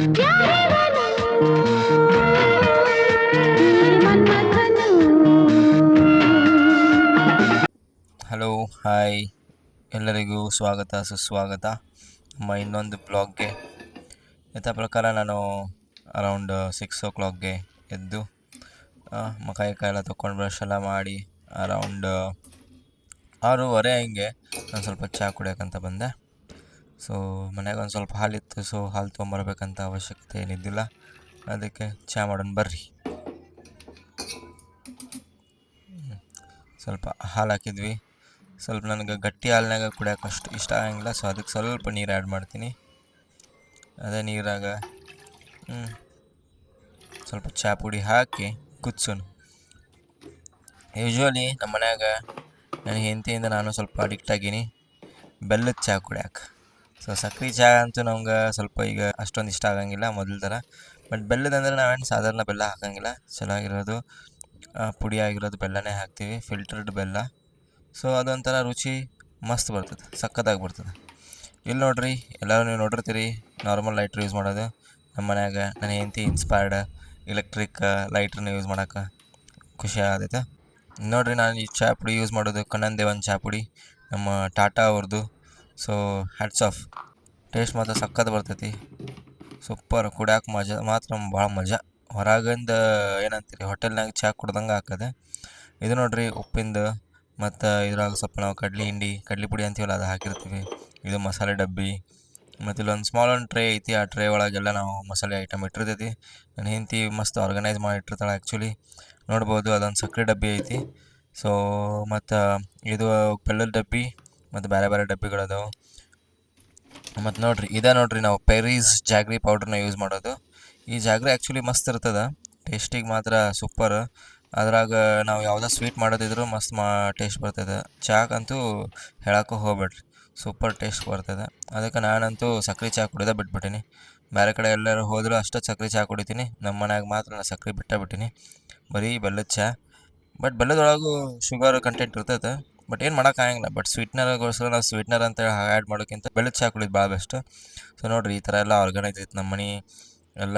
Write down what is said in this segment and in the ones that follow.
ಯಾರಿವನು ಈ ಮನ್ಮಥನು. Hello, hi, ಎಲ್ಲರಿಗೂ ಸ್ವಾಗತ ಸುಸ್ವಾಗತ ನಮ್ಮ ಇನ್ನೊಂದು ಬ್ಲಾಗ್ಗೆ. ಯಥಾ ಪ್ರಕಾರ ನಾನು ಅರೌಂಡ್ 6 o'clockಗೆ ಎದ್ದು ಮುಖ ಎಲ್ಲ ತೊಗೊಂಡು ಬ್ರಷ್ ಎಲ್ಲ ಮಾಡಿ ಅರೌಂಡ್ 6:30 ಹಿಂಗೆ ನಾನು ಸ್ವಲ್ಪ ಚಹಾ ಕುಡಿಯೋಕ್ಕಂತ ಬಂದೆ. ಸೊ ಮನೆಯಾಗ ಒಂದು ಸ್ವಲ್ಪ ಹಾಲಿತ್ತು, ಸೊ ಹಾಲು ತೊಗೊಂಬರ್ಬೇಕಂತ ಅವಶ್ಯಕತೆ ಏನಿದ್ದಿಲ್ಲ. ಅದಕ್ಕೆ ಚಹಾ ಮಾಡೋಣ ಬರ್ರಿ. ಸ್ವಲ್ಪ ಹಾಲು ಹಾಕಿದ್ವಿ. ಸ್ವಲ್ಪ ನನಗೆ ಗಟ್ಟಿ ಹಾಲಿನಾಗ ಕುಡಿಯೋಕೆ ಅಷ್ಟು ಇಷ್ಟ ಆಗಂಗಿಲ್ಲ, ಸೊ ಅದಕ್ಕೆ ಸ್ವಲ್ಪ ನೀರು ಆ್ಯಡ್ ಮಾಡ್ತೀನಿ. ಅದೇ ನೀರಾಗ ಸ್ವಲ್ಪ ಚಹಾ ಪುಡಿ ಹಾಕಿ ಕುದಿಸೋನು. ಯೂಶ್ವಲಿ ನಮ್ಮ ಮನ್ಯಾಗ ನನ್ನ ಹೆಂಡತಿಯಿಂದ ನಾನು ಸ್ವಲ್ಪ ಅಡಿಕ್ಟ್ ಆಗೀನಿ ಬೆಲ್ಲದ ಚಹಾ ಕುಡಿಯೋಕೆ. ಸೊ ಸಕ್ರೆ ಚಹಾ ಅಂತೂ ನಮ್ಗೆ ಸ್ವಲ್ಪ ಈಗ ಅಷ್ಟೊಂದು ಇಷ್ಟ ಆಗಂಗಿಲ್ಲ ಮೊದಲ ಥರ. ಬಟ್ ಬೆಲ್ಲದಂದ್ರೆ ನಾವೇನು ಸಾಧಾರಣ ಬೆಲ್ಲ ಹಾಕಂಗಿಲ್ಲ, ಚೆನ್ನಾಗಿರೋದು ಪುಡಿ ಆಗಿರೋದು ಬೆಲ್ಲನೇ ಹಾಕ್ತೀವಿ, ಫಿಲ್ಟರ್ಡ್ ಬೆಲ್ಲ. ಸೊ ಅದೊಂಥರ ರುಚಿ ಮಸ್ತ್ ಬರ್ತದೆ, ಸಖತ್ತಾಗಿ ಬರ್ತದೆ. ಇಲ್ಲಿ ನೋಡ್ರಿ, ಎಲ್ಲರೂ ನೀವು ನೋಡಿರ್ತೀರಿ ನಾರ್ಮಲ್ ಲೈಟ್ರ್ ಯೂಸ್ ಮಾಡೋದು. ನಮ್ಮ ಮನ್ಯಾಗ ನನ್ನ ಹೆಂಡತಿ ಇನ್ಸ್ಪೈರ್ಡ್ ಎಲೆಕ್ಟ್ರಿಕ್ ಲೈಟ್ರನ್ನ ಯೂಸ್ ಮಾಡೋಕೆ ಖುಷಿ ಆಗತೈತೆ. ನೋಡಿರಿ, ನಾನು ಈ ಚಹಾ ಪುಡಿ ಯೂಸ್ ಮಾಡೋದು ಕಣ್ಣನ್ ದೇವನ್ ಚಹಾ ಪುಡಿ, ನಮ್ಮ ಟಾಟಾ ಅವ್ರದ್ದು. ಸೊ ಹ್ಯಾಟ್ಸ್ ಆಫ್, ಟೇಸ್ಟ್ ಮಾತ್ರ ಸಖತ್ ಬರ್ತೈತಿ, ಸೂಪರ್. ಕುಡ್ಯಾಕೆ ಮಾತ್ರ ಭಾಳ ಮಜಾ. ಹೊರಗಿಂದ ಏನಂತೀರಿ ಹೋಟೆಲ್ನಾಗ ಚಹಾ ಕುಡ್ದಂಗೆ ಹಾಕದೆ. ಇದು ನೋಡ್ರಿ ಉಪ್ಪಿಂದು, ಮತ್ತು ಇದ್ರಾಗ ಸ್ವಲ್ಪ ನಾವು ಕಡ್ಲಿ ಪುಡಿ ಅಂತೀವಲ್ಲ ಅದು ಹಾಕಿರ್ತೀವಿ. ಇದು ಮಸಾಲೆ ಡಬ್ಬಿ, ಮತ್ತು ಇಲ್ಲೊಂದು ಸ್ಮಾಲ್ ಒಂದು ಟ್ರೇ ಐತಿ. ಆ ಟ್ರೇ ಒಳಗೆಲ್ಲ ನಾವು ಮಸಾಲೆ ಐಟಮ್ ಇಟ್ಟಿರ್ತೈತಿ. ನನ್ನ ಹೆಂಡತಿ ಮಸ್ತ್ ಆರ್ಗನೈಸ್ ಮಾಡಿ ಇಟ್ಟಿರ್ತಾಳೆ ಆ್ಯಕ್ಚುಲಿ. ನೋಡ್ಬೋದು ಅದೊಂದು ಸಕ್ಕರೆ ಡಬ್ಬಿ ಐತಿ. ಸೊ ಮತ್ತು ಇದು ಬೆಲ್ಲದ ಡಬ್ಬಿ ಮತ್ತು ಬೇರೆ ಬೇರೆ ಡಬ್ಬಿಗಳದಾವೆ. ಮತ್ತು ನೋಡ್ರಿ, ನೋಡ್ರಿ ನಾವು ಪೆರೀಸ್ ಜಾಗ್ರಿ ಪೌಡ್ರನ್ನ ಯೂಸ್ ಮಾಡೋದು. ಈ ಜಾಗ್ರಿ ಆ್ಯಕ್ಚುಲಿ ಮಸ್ತ್ ಇರ್ತದೆ, ಟೇಸ್ಟಿಗೆ ಮಾತ್ರ ಸೂಪರ್. ಅದ್ರಾಗ ನಾವು ಯಾವುದೋ ಸ್ವೀಟ್ ಮಾಡೋದಿದ್ರು ಮಸ್ತ್ ಟೇಸ್ಟ್ ಬರ್ತದೆ. ಚಾಕಂತೂ ಹೇಳಕ್ಕೂ ಹೋಗ್ಬೇಡ್ರಿ, ಸೂಪರ್ ಟೇಸ್ಟ್ ಬರ್ತದೆ. ಅದಕ್ಕೆ ನಾನಂತೂ ಸಕ್ರೆ ಚಹಾ ಕುಡಿಯೋದೇ ಬಿಟ್ಬಿಟ್ಟೀನಿ. ಬೇರೆ ಕಡೆ ಎಲ್ಲರೂ ಹೋದರೂ ಅಷ್ಟೇ ಸಕ್ರೆ ಚಹಾ ಕುಡಿತೀನಿ, ನಮ್ಮ ಮನ್ಯಾಗ ಮಾತ್ರ ನಾನು ಸಕ್ರೆ ಬಿಟ್ಟೇ ಬರೀ ಬೆಲ್ಲದ ಚಹಾ. ಬಟ್ ಬೆಲ್ಲದೊಳಗೂ ಶುಗರ್ ಕಂಟೆಂಟ್ ಇರ್ತೈತೆ, ಬಟ್ ಏನು ಮಾಡೋಕ್ಕಾಗಂಗಿಲ್ಲ. ಬಟ್ ಸ್ವೀಟ್ನರ್ಗೋಸ್ಕರ ನಾವು ಸ್ವೀಟ್ನರ್ ಅಂತ ಆ್ಯಡ್ ಮಾಡೋಕ್ಕಿಂತ ಬೆಲ್ಲದ ಚಹಾ ಕುಡಿಯೋದು ಭಾಳ ಬೆಸ್ಟು. ಸೊ ನೋಡಿರಿ, ಈ ಥರ ಎಲ್ಲ ಆರ್ಗನೈಸ್ ಐತೆ ನಮ್ಮ ಮನೆ ಎಲ್ಲ.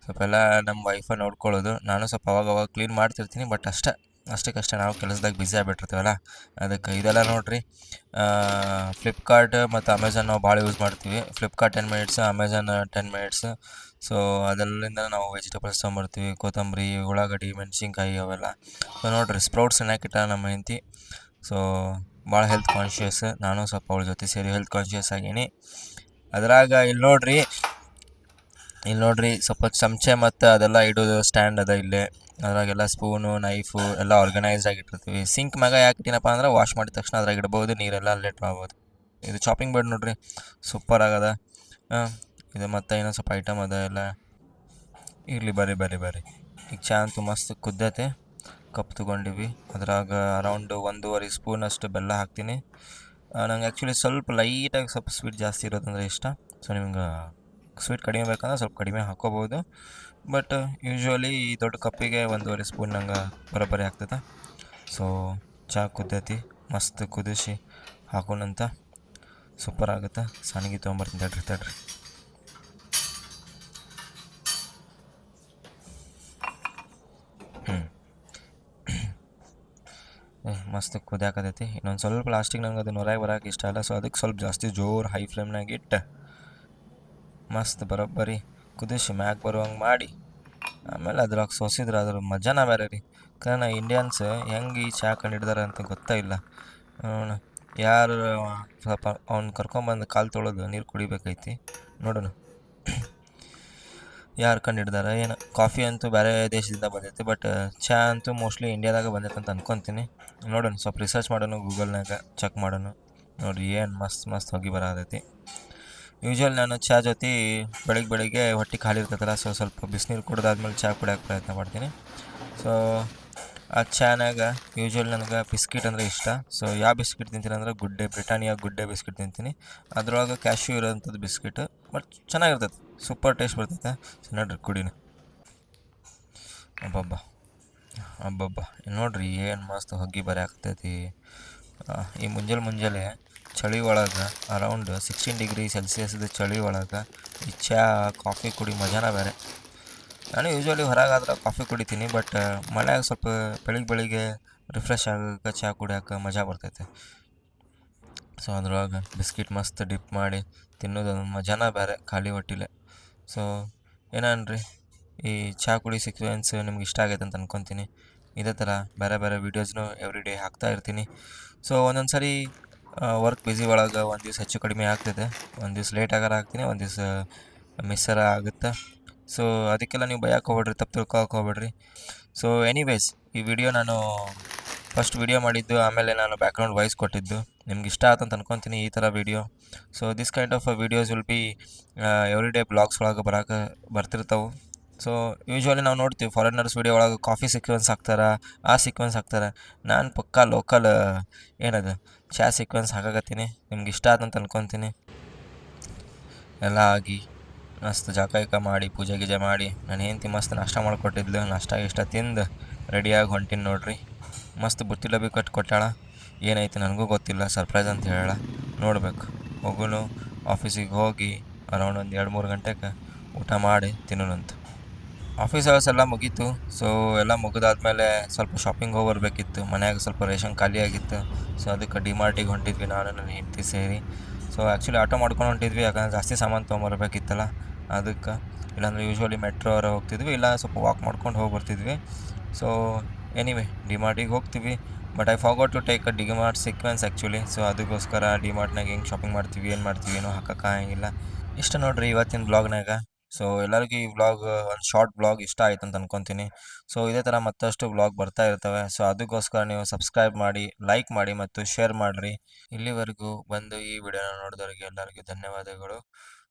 ಸ್ವಲ್ಪ ಎಲ್ಲ ನಮ್ಮ ವೈಫ ನೋಡ್ಕೊಳ್ಳೋದು, ನಾನು ಸ್ವಲ್ಪ ಅವಾಗ ಕ್ಲೀನ್ ಮಾಡ್ತಿರ್ತೀನಿ. ಬಟ್ ಅಷ್ಟಕ್ಕಷ್ಟೇ ನಾವು ಕೆಲಸದಾಗ ಬ್ಯುಸಿ ಆಗಿಬಿಟ್ಟಿರ್ತೀವಲ್ಲ, ಅದಕ್ಕೆ ಇದೆಲ್ಲ ನೋಡಿರಿ. ಫ್ಲಿಪ್ಕಾರ್ಟ್ ಮತ್ತು ಅಮೆಝಾನ್ ನಾವು ಭಾಳ ಯೂಸ್ ಮಾಡ್ತೀವಿ. Flipkart 10 minutes, Amazon 10 minutes. So ಅದರಿಂದ ನಾವು ವೆಜಿಟೇಬಲ್ಸ್ ತೊಗೊಂಬರ್ತೀವಿ, ಕೊತ್ತಂಬರಿ, ಉಳ್ಳಾಗಡ್ಡಿ, ಮೆಣಸಿನ್ಕಾಯಿ ಅವೆಲ್ಲ. ಸೊ ನೋಡಿರಿ, ಸ್ಪ್ರೌಟ್ಸ್ ಅನ್ನೋಕ್ಕಿಟ್ಟ ನಮ್ಮ ಹೆಂಡತಿ. ಸೊ ಭಾಳ ಹೆಲ್ತ್ ಕಾನ್ಷಿಯಸ್, ನಾನು ಸ್ವಲ್ಪ ಅವಳ ಜೊತೆ ಸೇರಿ ಹೆಲ್ತ್ ಕಾನ್ಷಿಯಸ್ ಆಗೀನಿ. ಅದ್ರಾಗ ಇಲ್ಲಿ ನೋಡ್ರಿ ಸ್ವಲ್ಪ ಚಮಚೆ ಮತ್ತು ಅದೆಲ್ಲ ಇಡೋದು ಸ್ಟ್ಯಾಂಡ್ ಅದ ಇಲ್ಲೇ. ಅದ್ರಾಗೆಲ್ಲ ಸ್ಪೂನು, ನೈಫು ಎಲ್ಲ ಆರ್ಗನೈಸ್ಡ್ ಆಗಿಟ್ಟಿರ್ತೀವಿ. ಸಿಂಕ್ ಮ್ಯಾಗ ಯಾಕೆ ಇಟ್ಟಿನಪ್ಪ ಅಂದ್ರೆ ವಾಶ್ ಮಾಡಿದ ತಕ್ಷಣ ಅದ್ರಾಗ ಇಡ್ಬೋದು, ನೀರೆಲ್ಲ ಅಲ್ಲೇ ಆಗ್ಬೋದು. ಇದು ಚಾಪಿಂಗ್ ಬೋರ್ಡ್ ನೋಡ್ರಿ, ಸೂಪರ್ ಆಗದ. ಇದು ಮತ್ತು ಇನ್ನೊಂದು ಸ್ವಲ್ಪ ಐಟಮ್ ಅದ ಎಲ್ಲ. ಇರಲಿ ಬರ್ರಿ. ಈಗ ಚಹಾ ಅಂತೂ ಮಸ್ತ್ ಕುದ್ದೈತೆ, ಕಪ್ ತೊಗೊಂಡಿವಿ. ಅದ್ರಾಗ ಅರೌಂಡ್ 1.5 ಸ್ಪೂನಷ್ಟು ಬೆಲ್ಲ ಹಾಕ್ತೀನಿ. ನಂಗೆ ಆ್ಯಕ್ಚುಲಿ ಸ್ವಲ್ಪ ಲೈಟಾಗಿ ಸ್ವಲ್ಪ ಸ್ವೀಟ್ ಜಾಸ್ತಿ ಇರೋದಂದ್ರೆ ಇಷ್ಟ. ಸೊ ನಿಮ್ಗೆ ಸ್ವೀಟ್ ಕಡಿಮೆ ಬೇಕಂದ್ರೆ ಸ್ವಲ್ಪ ಕಡಿಮೆ ಹಾಕ್ಕೋಬೋದು. ಬಟ್ ಯೂಶ್ವಲಿ ಈ ದೊಡ್ಡ ಕಪ್ಪಿಗೆ 1.5 ಸ್ಪೂನ್ ನಂಗೆ ಬರೋಬ್ಬರಿ ಆಗ್ತದೆ. ಸೊ ಚಹಾ ಕುದ್ದೈತಿ, ಮಸ್ತ್ ಕುದಿಸಿ ಹಾಕೋಣಂತ, ಸೂಪರ್ ಆಗುತ್ತೆ. ಸಣ್ಣಗೆ ತೊಗೊಂಬರ್ತೀನಿ ತಡ್ರಿ. ಮಸ್ತ್ ಕುದಿಯಾಕತೈತಿ. ಇನ್ನೊಂದು ಸ್ವಲ್ಪ ಲಾಸ್ಟಿಗೆ ನಂಗೆ ಅದು ಹೊರಗೆ ಬರೋಕೆ ಇಷ್ಟ ಇಲ್ಲ, ಸೊ ಅದಕ್ಕೆ ಸ್ವಲ್ಪ ಜಾಸ್ತಿ ಜೋರು ಹೈ ಫ್ಲೇಮ್ನಾಗ ಇಟ್ಟು ಮಸ್ತ್ ಬರೋಬ್ಬರಿ ಕುದಿಸಿ ಮ್ಯಾಗ ಬರುವಂಗೆ ಮಾಡಿ ಆಮೇಲೆ ಅದ್ರಾಗ ಸೋಸಿದ್ರೆ ಅದ್ರ ಮಜಾನ ಬೇರೆ ರೀ. ಕಾರಣ ಇಂಡಿಯನ್ಸ್ ಹೆಂಗೆ ಈ ಚಹಾ ಕಂಡು ಹಿಡ್ದಾರ ಅಂತ ಗೊತ್ತಾ ಇಲ್ಲ. ಯಾರು ಸ್ವಲ್ಪ ಅವ್ನು ಕರ್ಕೊಂಬಂದು ಕಾಲು ತೊಳೆದು ನೀರು ಕುಡಿಬೇಕೈತಿ, ನೋಡೋಣ ಯಾರು ಕಂಡು ಹಿಡ್ದಾರ ಏನು. ಕಾಫಿ ಅಂತೂ ಬೇರೆ ದೇಶದಿಂದ ಬಂದೈತಿ, ಬಟ್ ಚಹಾ ಅಂತೂ ಮೋಸ್ಟ್ಲಿ ಇಂಡಿಯಾದಾಗ ಬಂದೈತೆ ಅಂತ ಅಂದ್ಕೊತೀನಿ. ನೋಡೋಣ, ಸ್ವಲ್ಪ ರಿಸರ್ಚ್ ಮಾಡೋಣ, ಗೂಗಲ್ನಾಗ ಚೆಕ್ ಮಾಡೋಣ. ನೋಡಿರಿ ಏನು ಮಸ್ತ್ ಹೋಗಿ ಬರತೈತಿ. ಯೂಶ್ವಲಿ ನಾನು ಚಹಾ ಜೊತೆ ಬೆಳಿಗ್ಗೆ ಹೊಟ್ಟೆ ಖಾಲಿ ಇರ್ತೈತಲ್ಲ, ಸೊ ಸ್ವಲ್ಪ ಬಿಸಿನೀರು ಕುಡ್ದಾದ್ಮೇಲೆ ಚಹಾ ಕುಡಿಯೋಕೆ ಪ್ರಯತ್ನ ಮಾಡ್ತೀನಿ. ಸೊ ಆ ಚಹಾನಾಗ ಯೂಶ್ವಲಿ ನನಗೆ ಬಿಸ್ಕಿಟ್ ಅಂದರೆ ಇಷ್ಟ. ಸೊ ಯಾವ ಬಿಸ್ಕಿಟ್ ತಿಂತೀನಿ ಅಂದರೆ ಬ್ರಿಟಾನಿಯಾ ಗುಡ್ ಡೇ ಬಿಸ್ಕಿಟ್ ತಿಂತೀನಿ. ಅದ್ರೊಳಗೆ ಕ್ಯಾಶ್ಯೂ ಇರೋಂಥದ್ದು ಬಿಸ್ಕಿಟ್, ಬಟ್ ಚೆನ್ನಾಗಿರ್ತೈತೆ, ಸೂಪರ್ ಟೇಸ್ಟ್ ಬರ್ತೈತೆ. ಸೊ ನೋಡ್ರಿ ಕುಡಿನ. ಅಬ್ಬಬ್ಬ ನೋಡ್ರಿ ಏನು ಮಸ್ತ್ ಹೊಗ್ಗಿ ಬರೀ ಆಗ್ತೈತಿ. ಈ ಮುಂಜಾನೆ ಚಳಿ ಒಳಗೆ ಅರೌಂಡ್ 16 ಡಿಗ್ರಿ ಸೆಲ್ಸಿಯಸ್ದು ಚಳಿ ಒಳಗೆ ಈ ಚಹಾ ಕಾಫಿ ಕುಡಿ ಮಜಾನ ಬೇರೆ. ನಾನು ಯೂಶ್ವಲಿ ಹೊರಗಾದ್ರೆ ಕಾಫಿ ಕುಡಿತೀನಿ, ಬಟ್ ಮನ್ಯಾಗ ಸ್ವಲ್ಪ ಬೆಳಿಗ್ಗೆ ರಿಫ್ರೆಶ್ ಆಗಕ್ಕೆ ಚಹಾ ಕುಡಿಯೋಕೆ ಮಜಾ ಬರ್ತೈತೆ. ಸೊ ಅದ್ರೊಳಗೆ ಬಿಸ್ಕಿಟ್ ಮಸ್ತ್ ಡಿಪ್ ಮಾಡಿ ತಿನ್ನೋದೊಂದು ಮಜಾನ ಬೇರೆ ಖಾಲಿ ಹೊಟ್ಟಿಲೆ. ಸೊ ಏನನ್ರಿ, ಈ ಚಹಾ ಕುಡಿ ಸೀಕ್ವೆನ್ಸ್ ನಿಮ್ಗೆ ಇಷ್ಟ ಆಗೈತೆ ಅಂತ ಅನ್ಕೊತೀನಿ. ಇದೇ ಥರ ಬೇರೆ ಬೇರೆ ವೀಡಿಯೋಸ್ನು ಎವ್ರಿ ಡೇ ಹಾಕ್ತಾ ಇರ್ತೀನಿ. ಸೊ ಒಂದೊಂದು ಸರಿ ವರ್ಕ್ ಬ್ಯುಸಿ ಒಳಗೆ ಒಂದು ದಿವ್ಸ ಹೆಚ್ಚು ಕಡಿಮೆ ಆಗ್ತದೆ, ಒಂದು ದಿವ್ಸ ಲೇಟ್ ಆಗಾರ ಆಗ್ತೀನಿ, ಒಂದು ದಿವ್ಸ ಮಿಸ್ಸರ ಆಗುತ್ತೆ. ಸೊ ಅದಕ್ಕೆಲ್ಲ ನೀವು ಭಯಕ್ಕೆ ಹೋಗ್ಬೇಡ್ರಿ, ತಪ್ಪು ತಿಳ್ಕೊಳಕ್ಕೆ ಹೋಗ್ಬೇಡ್ರಿ. ಸೊ ಎನಿವೇಸ್, ಈ ವಿಡಿಯೋ ನಾನು ಫಸ್ಟ್ ವಿಡಿಯೋ ಮಾಡಿದ್ದು, ಆಮೇಲೆ ನಾನು ಬ್ಯಾಕ್ಗ್ರೌಂಡ್ ವಾಯ್ಸ್ ಕೊಟ್ಟಿದ್ದು ನಿಮ್ಗೆ ಇಷ್ಟ ಆತಂತ ಅನ್ಕೊತೀನಿ ಈ ಥರ video. So this kind of videos will be every day blogs ಒಳಗೆ ಬರ್ತಿರ್ತಾವೆ. ಸೊ ಯೂಶ್ವಲಿ ನಾವು ನೋಡ್ತೀವಿ ಫಾರಿನರ್ಸ್ ವಿಡಿಯೋ ಒಳಗೆ ಕಾಫಿ ಸೀಕ್ವೆನ್ಸ್ ಹಾಕ್ತಾರೆ, ಆ ಸೀಕ್ವೆನ್ಸ್ ಹಾಕ್ತಾರೆ. ನಾನು ಪಕ್ಕಾ ಲೋಕಲ್ ಏನದು ಚಹಾ ಸೀಕ್ವೆನ್ಸ್ ಹಾಕಾಕತ್ತೀನಿ. ನಿಮ್ಗೆ ಇಷ್ಟ ಆತಂತ ಅನ್ಕೊತೀನಿ. ಎಲ್ಲ ಆಗಿ ಮಸ್ತ್ ಜಾಕ ಮಾಡಿ ಪೂಜೆ ಗೀಜೆ ಮಾಡಿ ನನ್ನ ಹೆಂಡತಿ ಮಸ್ತ್ ನಾಷ್ಟ ಮಾಡಿಕೊಟ್ಟಿದ್ಲು. ನಾಷ್ಟ ಇಷ್ಟ ತಿಂದು ರೆಡಿಯಾಗಿ ಹೊಂಟೀನಿ ನೋಡ್ರಿ. ಮಸ್ತ್ ಬುತ್ತಿ ಡಬ್ಬಿ ಕೊಟ್ಟಾಳ. ಏನೈತೆ ನನಗೂ ಗೊತ್ತಿಲ್ಲ, ಸರ್ಪ್ರೈಸ್ ಅಂತ ಹೇಳ. ನೋಡ್ಬೇಕು. ಹೋಗುನು ಆಫೀಸಿಗೆ ಹೋಗಿ ಅರೌಂಡ್ ಒಂದು 2-3 ಗಂಟೆಗೆ ಊಟ ಮಾಡಿ ತಿನ್ನೋಣಂತ. ಆಫೀಸ್ ಅವರ್ಸ್ ಎಲ್ಲ ಮುಗೀತು. ಸೊ ಎಲ್ಲ ಮುಗಿದಾದ್ಮೇಲೆ ಸ್ವಲ್ಪ ಶಾಪಿಂಗ್ ಹೋಗಿ ಬರಬೇಕಿತ್ತು. ಮನ್ಯಾಗ ಸ್ವಲ್ಪ ರೇಷನ್ ಖಾಲಿ ಆಗಿತ್ತು. ಸೊ ಅದಕ್ಕೆ ಡಿಮಾರ್ಟಿಗೆ ಹೊಂಟಿದ್ವಿ ನಾನು ನನ್ನ ಹೆಂಡತಿ ಸೇರಿ. ಸೊ ಆ್ಯಕ್ಚುಲಿ ಆಟೋ ಮಾಡ್ಕೊಂಡು ಹೊಂಟಿದ್ವಿ, ಯಾಕಂದ್ರೆ ಜಾಸ್ತಿ ಸಾಮಾನು ತೊಗೊಂಬರ್ಬೇಕಿತ್ತಲ್ಲ ಅದಕ್ಕೆ. ಇಲ್ಲಾಂದರೆ ಯೂಶ್ವಲಿ ಮೆಟ್ರೋ ಅವರ ಹೋಗ್ತಿದ್ವಿ, ಇಲ್ಲ ಸ್ವಲ್ಪ ವಾಕ್ ಮಾಡ್ಕೊಂಡು ಹೋಗಿ ಬರ್ತಿದ್ವಿ. ಸೊ ಎನಿವೆ ಡಿಮಾರ್ಟಿಗೆ ಹೋಗ್ತೀವಿ, but I forgot to take a DMart sequence actually. So ಅದಕ್ಕೋಸ್ಕರ ಡಿಮಾರ್ಟ್ನಾಗ ಹೆಂಗೆ ಶಾಪಿಂಗ್ ಮಾಡ್ತೀವಿ, ಏನು ಮಾಡ್ತೀವಿ ಏನೋ ಹಾಕೋಕ್ಕಾಗಿಲ್ಲ. ಇಷ್ಟ ನೋಡ್ರಿ ಇವತ್ತಿನ ಬ್ಲಾಗ್ನಾಗ. ಸೊ ಎಲ್ಲರಿಗೂ ಈ ವ್ಲಾಗ್ ಒಂದು ಶಾರ್ಟ್ ಬ್ಲಾಗ್ ಇಷ್ಟ ಆಯ್ತು ಅಂತ ಅನ್ಕೊತೀನಿ. ಸೊ ಇದೇ ಥರ ಮತ್ತಷ್ಟು ವ್ಲಾಗ್ ಬರ್ತಾ ಇರ್ತವೆ. ಸೊ ಅದಕ್ಕೋಸ್ಕರ ನೀವು ಸಬ್ಸ್ಕ್ರೈಬ್ ಮಾಡಿ, ಲೈಕ್ ಮಾಡಿ ಮತ್ತು ಶೇರ್ ಮಾಡಿರಿ. ಇಲ್ಲಿವರೆಗೂ ಬಂದು ಈ ವಿಡಿಯೋನ ನೋಡಿದವರಿಗೆ ಎಲ್ಲರಿಗೂ ಧನ್ಯವಾದಗಳು.